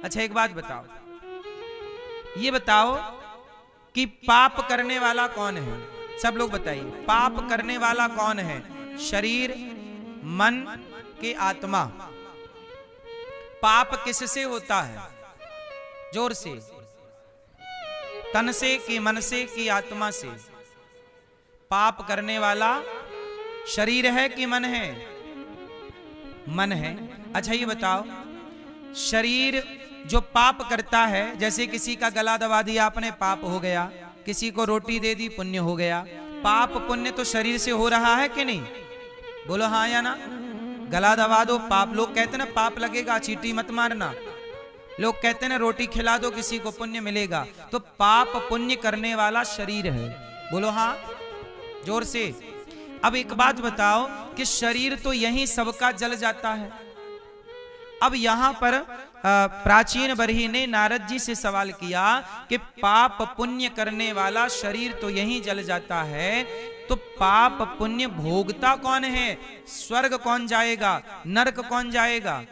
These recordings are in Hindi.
अच्छा एक बात बताओ, ये बताओ कि पाप करने वाला कौन है? सब लोग बताइए, पाप करने वाला कौन है? शरीर, मन के आत्मा? पाप किससे होता है? जोर से, तन से कि मन से कि आत्मा से? पाप करने वाला शरीर है कि मन है? मन है। अच्छा ये बताओ, शरीर जो पाप करता है, जैसे किसी का गला दबा दिया आपने, पाप हो गया। किसी को रोटी दे दी, पुण्य हो गया। पाप पुण्य तो शरीर से हो रहा है कि नहीं? बोलो हाँ या ना। गला दबा दो, पाप। लोग कहते ना पाप लगेगा, चींटी मत मारना। लोग कहते ना रोटी खिला दो किसी को, पुण्य मिलेगा। तो पाप पुण्य करने वाला शरीर है। बोलो हाँ जोर से। अब एक बात बताओ कि शरीर तो यहीं सबका जल जाता है। अब यहां पर प्राचीन बरही ने नारद जी से सवाल किया कि पाप पुण्य करने वाला शरीर तो यहीं जल जाता है, तो पाप पुण्य भोगता कौन है? स्वर्ग कौन जाएगा, नरक कौन जाएगा?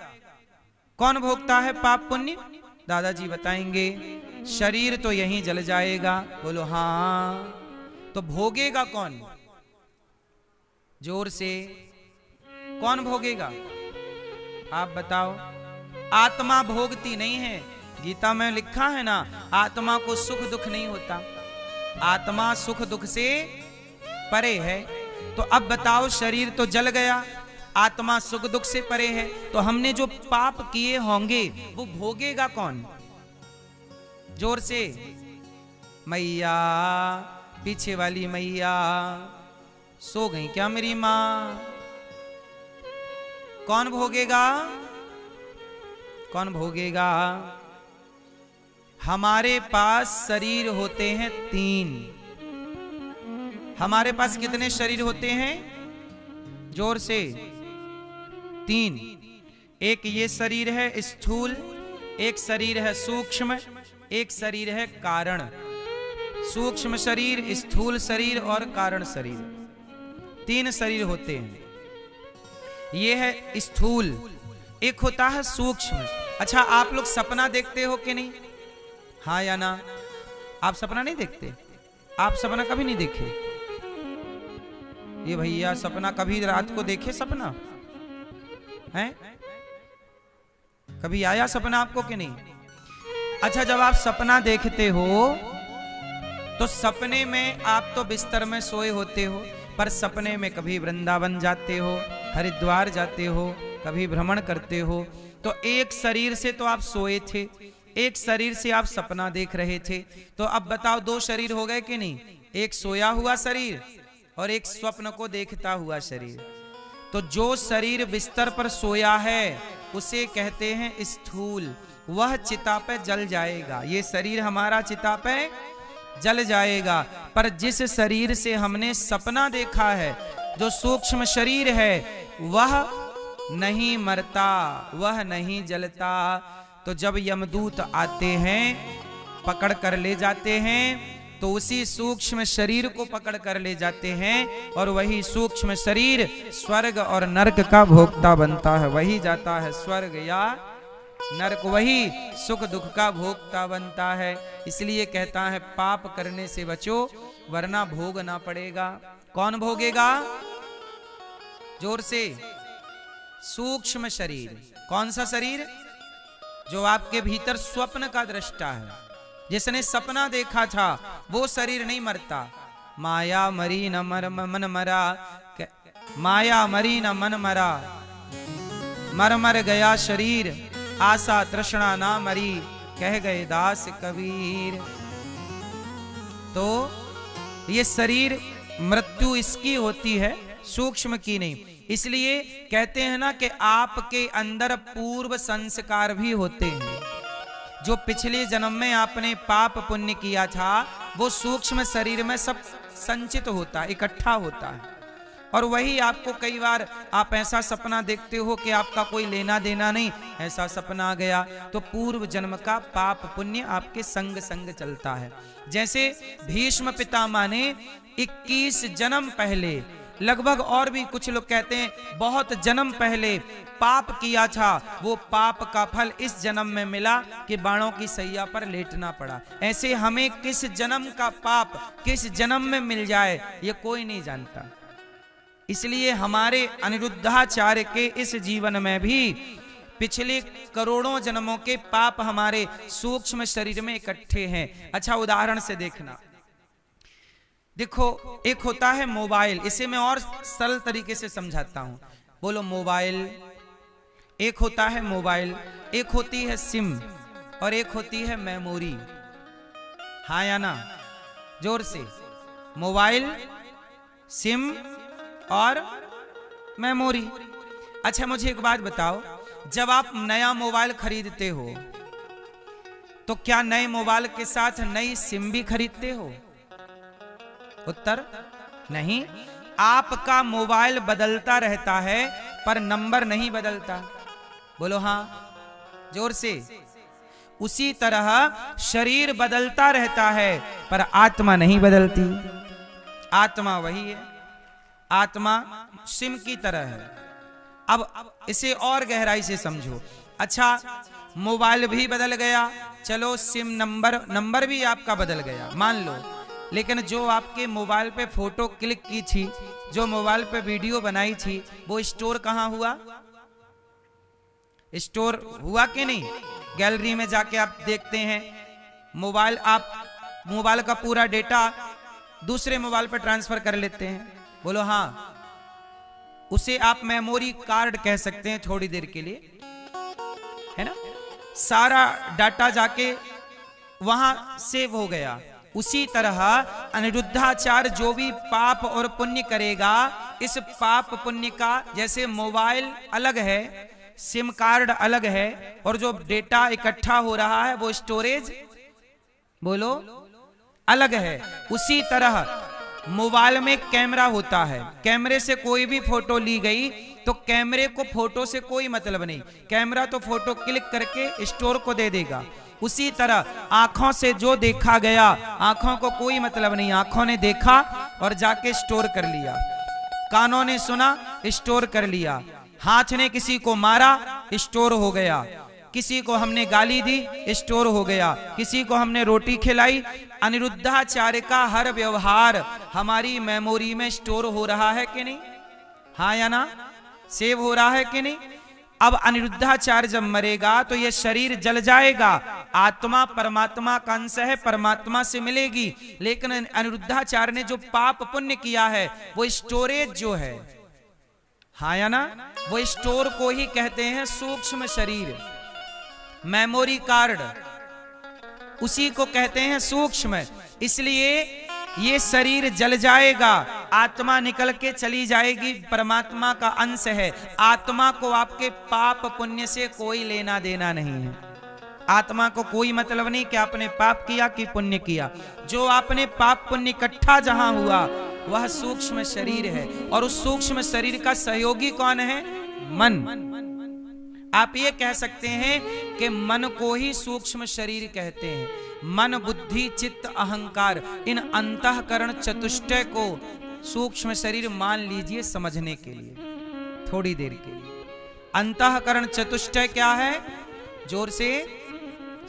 कौन भोगता है पाप पुण्य? दादाजी बताएंगे। शरीर तो यहीं जल जाएगा। बोलो हाँ। तो भोगेगा कौन? जोर से, कौन भोगेगा? आप बताओ। आत्मा भोगती नहीं है। गीता में लिखा है ना, आत्मा को सुख दुख नहीं होता। आत्मा सुख दुख से परे है। तो अब बताओ, शरीर तो जल गया, आत्मा सुख दुख से परे है, तो हमने जो पाप किए होंगे वो भोगेगा कौन? जोर से। मैया, पीछे वाली मैया सो गई क्या मेरी मां? कौन भोगेगा? कौन भोगेगा? हमारे पास शरीर होते हैं 3। हमारे पास कितने शरीर होते हैं? जोर से। 3। एक ये शरीर है स्थूल, एक शरीर है सूक्ष्म, एक शरीर है कारण। सूक्ष्म शरीर, स्थूल शरीर और कारण शरीर, 3 शरीर होते हैं। ये है स्थूल, एक होता है सूक्ष्म। अच्छा आप लोग सपना देखते हो कि नहीं? हाँ या ना? आप सपना नहीं देखते? आप सपना कभी नहीं देखे? ये भैया सपना कभी रात को देखे? सपना है? कभी आया सपना आपको कि नहीं? अच्छा जब आप सपना देखते हो तो सपने में आप तो बिस्तर में सोए होते हो, पर सपने में कभी वृंदावन जाते हो, हरिद्वार जाते हो, कभी भ्रमण करते हो। तो एक शरीर से तो आप सोए थे, एक शरीर से आप सपना देख रहे थे। तो अब बताओ 2 शरीर हो गए कि नहीं? एक सोया हुआ शरीर और एक स्वप्न को देखता हुआ शरीर। तो जो शरीर बिस्तर पर सोया है उसे कहते हैं स्थूल, वह चिता पे जल जाएगा। ये शरीर हमारा चिता पे जल जाएगा। पर जिस शरीर से हमने सपना देखा है, जो सूक्ष्म शरीर है, वह नहीं मरता, वह नहीं जलता। तो जब यमदूत आते हैं, पकड़ कर ले जाते हैं, तो उसी सूक्ष्म शरीर को पकड़ कर ले जाते हैं और वही सूक्ष्म शरीर स्वर्ग और नरक का भोक्ता बनता है। वही जाता है स्वर्ग या नरक, वही सुख दुख का भोक्ता बनता है। इसलिए कहता है पाप करने से बचो वरना भोगना पड़ेगा। कौन भोगेगा? जोर से। सूक्ष्म शरीर। कौन सा शरीर? जो आपके भीतर स्वप्न का दृष्टा है, जिसने सपना देखा था, वो शरीर नहीं मरता। माया मरी न मन मरा, माया मरी न मन मरा, मर मर गया शरीर, आशा तृष्णा ना मरी, कह गए दास कबीर। तो ये शरीर मृत्यु इसकी होती है, सूक्ष्म की नहीं। इसलिए कहते हैं ना कि आपके अंदर पूर्व संस्कार भी होते हैं। जो पिछले जन्म में आपने पाप पुण्य किया था, वो सूक्ष्म शरीर में सब संचित होता है, इकट्ठा होता है। और वही आपको कई बार आप ऐसा सपना देखते हो कि आपका कोई लेना देना नहीं, ऐसा सपना आ गया, तो पूर्व जन्म का पाप पुण्य आपके संग संग चलता है। जैसे भीष्म पितामह ने 21 जन्म पहले लगभग और भी कुछ लोग कहते हैं बहुत जन्म पहले पाप किया था, वो पाप का फल इस जन्म में मिला कि बाणों की सैया पर लेटना पड़ा। ऐसे हमें किस जन्म का पाप किस जन्म में मिल जाए ये कोई नहीं जानता। इसलिए हमारे अनिरुद्धाचार्य के इस जीवन में भी पिछले करोड़ों जन्मों के पाप हमारे सूक्ष्म शरीर में इकट्ठे हैं। अच्छा उदाहरण से देखना, देखो एक होता है मोबाइल, इसे मैं और सरल तरीके से समझाता हूं। बोलो मोबाइल, एक होता है मोबाइल, एक होती है सिम और एक होती है मेमोरी। हाँ या ना? जोर से। मोबाइल, सिम और मेमोरी। अच्छा मुझे एक बात बताओ, जब आप नया मोबाइल खरीदते हो तो क्या नए मोबाइल के साथ नई सिम भी खरीदते हो? उत्तर नहीं। आपका मोबाइल बदलता रहता है पर नंबर नहीं बदलता। बोलो हाँ, जोर से। उसी तरह शरीर बदलता रहता है पर आत्मा नहीं बदलती। आत्मा वही है, आत्मा सिम की तरह है। अब इसे और गहराई से समझो। अच्छा मोबाइल भी बदल गया, चलो सिम नंबर भी आपका बदल गया मान लो, लेकिन जो आपके मोबाइल पे फोटो क्लिक की थी, जो मोबाइल पे वीडियो बनाई थी, वो स्टोर कहां हुआ? स्टोर हुआ कि नहीं? गैलरी में जाके आप देखते हैं मोबाइल का पूरा डेटा दूसरे मोबाइल पे ट्रांसफर कर लेते हैं। बोलो हाँ, उसे आप मेमोरी कार्ड कह सकते हैं थोड़ी देर के लिए, है ना? सारा डाटा जाके वहां सेव हो गया। उसी तरह अनिरुद्धाचार्य जो भी पाप और पुण्य करेगा, इस पाप पुण्य का, जैसे मोबाइल अलग है, सिम कार्ड अलग है, और जो डेटा इकट्ठा हो रहा है वो स्टोरेज बोलो अलग है। उसी तरह मोबाइल में कैमरा होता है, कैमरे से कोई भी फोटो ली गई तो कैमरे को फोटो से कोई मतलब नहीं, कैमरा तो फोटो क्लिक करके स्टोर को दे देगा। उसी तरह आंखों से जो देखा गया, आंखों को कोई मतलब नहीं, आंखों ने देखा और जाके स्टोर कर लिया, कानों ने सुना स्टोर कर लिया, हाथ ने किसी को मारा स्टोर हो गया, किसी को हमने गाली दी स्टोर हो गया, किसी को हमने रोटी खिलाई। अनिरुद्धाचार्य का हर व्यवहार हमारी मेमोरी में स्टोर हो रहा है कि नहीं? हाँ या ना? सेव हो रहा है कि नहीं? अब अनिरुद्धाचार्य जब मरेगा तो यह शरीर जल जाएगा, आत्मा परमात्मा का अंश है, परमात्मा से मिलेगी, लेकिन अनिरुद्धाचार्य ने जो पाप पुण्य किया है वो स्टोरेज जो है, हाँ या ना, वो स्टोर को ही कहते हैं सूक्ष्म शरीर, मेमोरी कार्ड, उसी को कहते हैं सूक्ष्म। इसलिए ये शरीर जल जाएगा, आत्मा निकल के चली जाएगी, परमात्मा का अंश है। आत्मा को आपके पाप पुण्य से कोई लेना देना नहीं है। आत्मा को कोई मतलब नहीं कि आपने पाप किया कि पुण्य किया। जो आपने पाप पुण्य इकट्ठा जहां हुआ वह सूक्ष्म शरीर है, और उस सूक्ष्म शरीर का सहयोगी कौन है? मन। आप ये कह सकते हैं कि मन को ही सूक्ष्म शरीर कहते हैं। मन, बुद्धि, चित्त, अहंकार, इन अंतःकरण चतुष्टय को सूक्ष्म शरीर मान लीजिए समझने के लिए थोड़ी देर के लिए। अंतःकरण चतुष्टय क्या है? जोर से।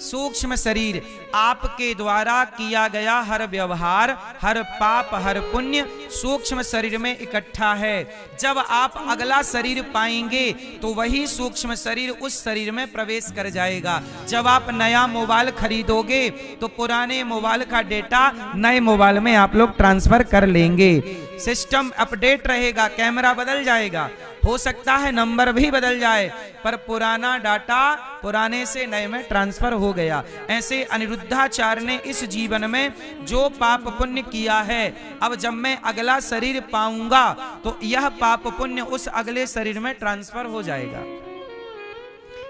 सूक्ष्म शरीर, आपके द्वारा किया गया हर व्यवहार, हर पाप, हर पुण्य सूक्ष्म शरीर में इकट्ठा है। जब आप अगला शरीर पाएंगे तो वही सूक्ष्म शरीर उस शरीर में प्रवेश कर जाएगा। जब आप नया मोबाइल खरीदोगे तो पुराने मोबाइल का डेटा नए मोबाइल में आप लोग ट्रांसफर कर लेंगे। सिस्टम अपडेट रहेगा, कैमरा बदल जाएगा, हो सकता है नंबर भी बदल जाए, पर पुराना डाटा पुराने से नए में ट्रांसफर हो गया। ऐसे अनिरुद्धाचार्य ने इस जीवन में जो पाप पुण्य किया है, अब जब मैं अगला शरीर पाऊंगा तो यह पाप पुण्य उस अगले शरीर में ट्रांसफर हो जाएगा।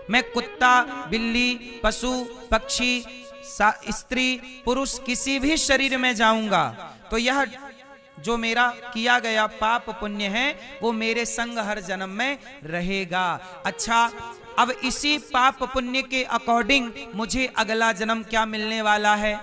मैं कुत्ता, बिल्ली, पशु, पक्षी, स्त्री, पुरुष किसी भी शरीर में जाऊंगा तो यह जो मेरा किया गया पाप पुण्य है वो मेरे संग हर जन्म में रहेगा। अच्छा, अब इसी पाप पुण्य के अकॉर्डिंग मुझे अगला जन्म क्या मिलने वाला है?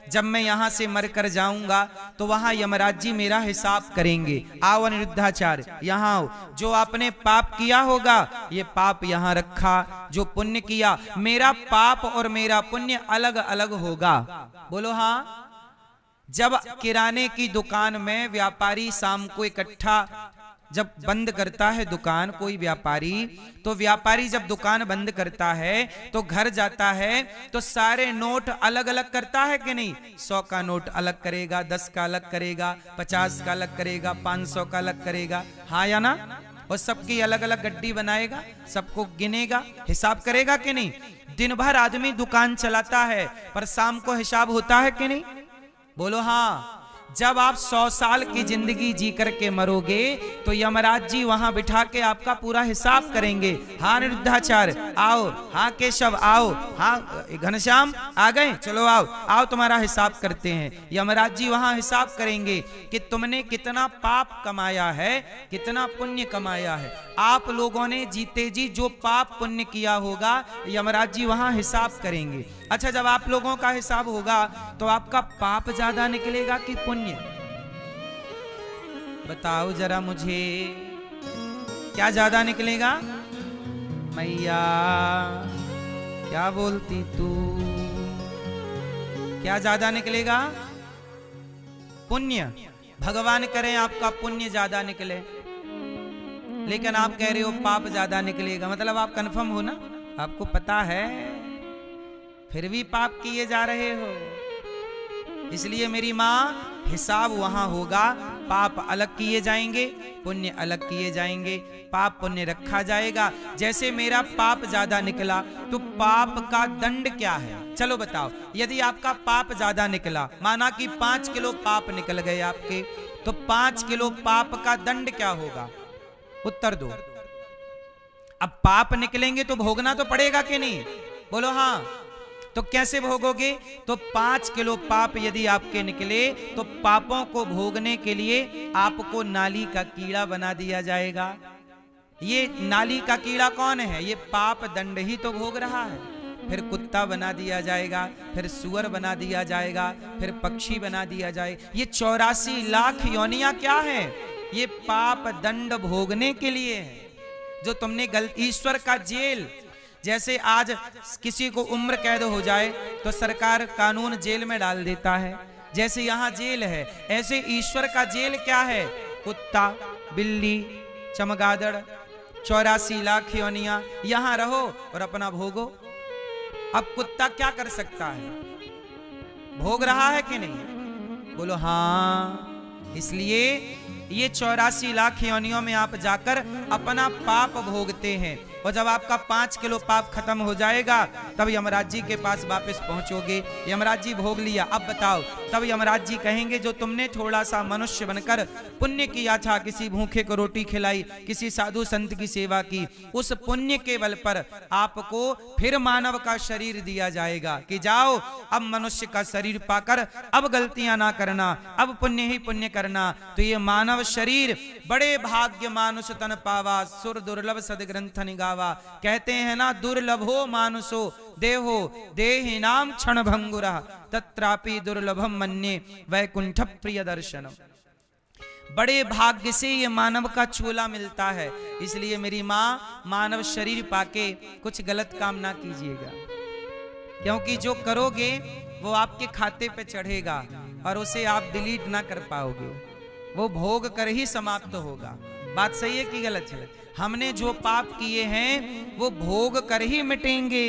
जब मैं यहां से मर कर जाऊंगा तो वहां यमराज जी मेरा हिसाब करेंगे। आओ अनिरुद्धाचार्य, यहाँ आओ। जो आपने पाप किया होगा ये पाप यहाँ रखा, जो पुण्य किया, मेरा पाप और मेरा पुण्य अलग अलग होगा। बोलो हाँ। जब किराने की दुकान में व्यापारी शाम को इकट्ठा जब बंद करता है दुकान, कोई व्यापारी, तो व्यापारी जब दुकान बंद करता है तो घर जाता है तो सारे नोट अलग अलग करता है कि नहीं? 100 का नोट अलग करेगा, 10 का अलग करेगा, 50 का अलग करेगा, 500 का अलग करेगा, हाँ या ना? और सबकी अलग अलग गड्डी बनाएगा, सबको गिनेगा, हिसाब करेगा कि नहीं? दिन भर आदमी दुकान चलाता है पर शाम को हिसाब होता है कि नहीं? बोलो हाँ। जब आप 100 साल की जिंदगी जी करके मरोगे तो यमराज जी वहां बिठा के आपका पूरा हिसाब करेंगे। हाँ अनिरुद्धाचार्य आओ, हाँ केशव आओ, हाँ घनश्याम आ गए, चलो आओ आओ तुम्हारा हिसाब करते हैं। यमराज जी वहां हिसाब करेंगे कि तुमने कितना पाप कमाया है, कितना पुण्य कमाया है। आप लोगों ने जीते जी जो पाप पुण्य किया होगा यमराज जी वहां हिसाब करेंगे। अच्छा, जब आप लोगों का हिसाब होगा तो आपका पाप ज्यादा निकलेगा कि पुण्य? बताओ जरा मुझे, क्या ज्यादा निकलेगा? मैया क्या बोलती तू, क्या ज्यादा निकलेगा? पुण्य। भगवान करें आपका पुण्य ज्यादा निकले, लेकिन आप कह रहे हो पाप ज्यादा निकलेगा। मतलब आप कंफर्म हो ना? आपको पता है फिर भी पाप किए जा रहे हो। इसलिए मेरी माँ, हिसाब वहां होगा, पाप अलग किए जाएंगे, पुण्य अलग किए जाएंगे, पाप पुण्य रखा जाएगा। जैसे मेरा पाप ज्यादा निकला तो पाप का दंड क्या है? चलो बताओ, यदि आपका पाप ज्यादा निकला, माना कि 5 किलो पाप निकल गए आपके, तो 5 किलो पाप का दंड क्या होगा? उत्तर दो। अब पाप निकलेंगे तो भोगना तो पड़ेगा कि नहीं? बोलो हाँ। तो कैसे भोगोगे? तो 5 किलो पाप यदि आपके निकले तो पापों को भोगने के लिए आपको नाली का कीड़ा बना दिया जाएगा। ये नाली का कीड़ा कौन है? ये पाप दंड ही तो भोग रहा है। फिर कुत्ता बना दिया जाएगा, फिर सुअर बना दिया जाएगा, फिर पक्षी बना दिया जाएगा। ये 84 लाख योनियां क्या है? ये पाप दंड भोगने के लिए है। जो तुमने ईश्वर का जेल, जैसे आज किसी को उम्र कैद हो जाए तो सरकार कानून जेल में डाल देता है, जैसे यहाँ जेल है, ऐसे ईश्वर का जेल क्या है? कुत्ता, बिल्ली, चमगादड़, 84 लाख योनियां, यहाँ रहो और अपना भोगो। अब कुत्ता क्या कर सकता है? भोग रहा है कि नहीं? बोलो हाँ। इसलिए ये 84 लाख योनियों में आप जाकर अपना पाप भोगते हैं। और जब आपका 5 किलो पाप खत्म हो जाएगा तब यमराज जी के पास वापस पहुंचोगे। यमराज जी भोग लिया, अब बताओ। तब यमराज जी कहेंगे जो तुमने थोड़ा सा मनुष्य बनकर पुण्य किया था, किसी भूखे को रोटी खिलाई, किसी साधु संत की सेवा की, उस पुण्य के बल पर आपको फिर मानव का शरीर दिया जाएगा कि जाओ अब मनुष्य का शरीर पाकर अब गलतियां ना करना, अब पुण्य ही पुण्य करना। तो ये मानव शरीर बड़े भाग्य मानुष तन पावा, सुर दुर्लभ सदग्रंथ निगावा। कहते हैं ना, दुर्लभो मानुषो देहो देहि नाम क्षण भंगुरा तत्रापि दुर्लभम मन्ये वैकुंठ प्रिय दर्शनम। बड़े भाग्य से ये मानव का चोला मिलता है। इसलिए मेरी माँ, मानव शरीर पाके कुछ गलत काम ना कीजिएगा, क्योंकि जो करोगे वो आपके खाते पे चढ़ेगा और उसे आप डिलीट ना कर पाओगे, वो भोग कर ही समाप्त होगा। बात सही है कि गलत है? हमने जो पाप किए हैं वो भोग कर ही मिटेंगे।